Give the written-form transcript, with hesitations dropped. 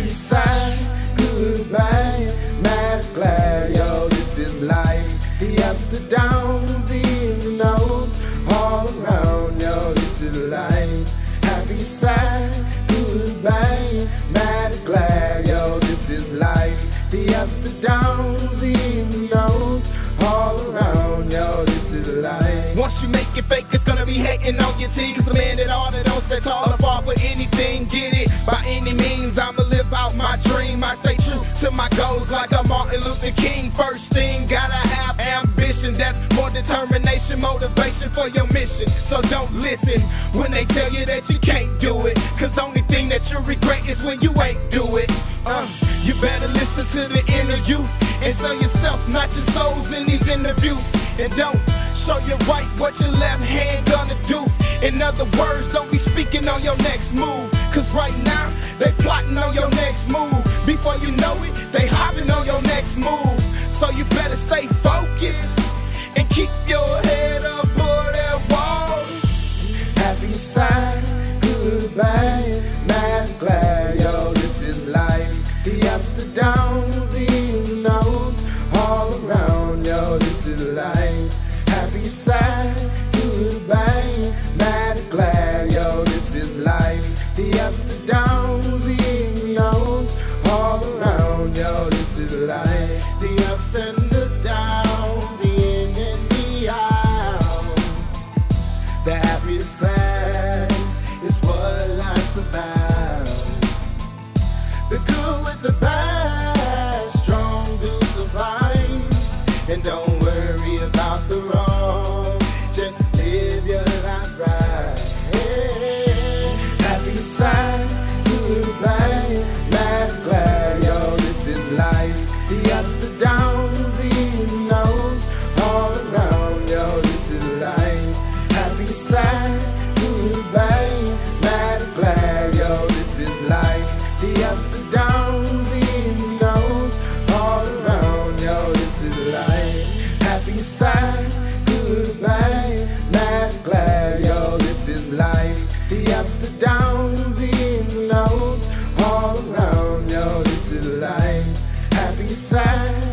Happy, sad, goodbye, mad, glad, yo, this is life. The ups, the downs, the ins and outs, all around, yo, this is life. Happy, sad, goodbye, mad, glad, yo, this is life. The ups, the downs, the ins and outs, all around, yo, this is life. Once you make it fake, it's gonna be hating on your team. Cause the man that all that don't stay tall or fall for anything. Get it by any means, I'ma live out my dream. I stay true to my goals like I'm Martin Luther King. First thing, gotta have ambition. That's more determination, motivation for your mission. So don't listen when they tell you that you can't do it. Cause only thing that you regret is when you ain't do it. You better listen to the inner you and tell yourself, not your souls in these interviews. And don't show your right what your left hand gonna do. In other words, don't be speaking on your next move. Cause right now, they plotting on your next move. Before you know it, they hopping on your next move. So you better stay focused and keep your head up for that wall. Happy, sad, goodbye, mad, glad, yo, this is life. The ups, the downs, the ins and outs, all around, yo, this is life. Happy, sad, goodbye, mad, glad, yo, this is life. The ups, the downs, the ins and outs, all around, yo, this is life. The ups and the downs, the in and the out. The happy, the sad is what life's about. The good with the bad, strong do survive. And don't worry about the wrong, just live your life right. Hey, happy, sad, goodbye, mad, glad, yo, this is life. The ups, the downs, the ins and outs, all around, yo, this is life. Happy, sad, goodbye, mad, glad, yo, this is life. The ups, the downs, the ins and outs, all around, yo, this is life. Happy, sad, goodbye, mad, glad, yo, this is life. The ups, the downs, the ins and outs, all around, yo, this is life. Happy, sad,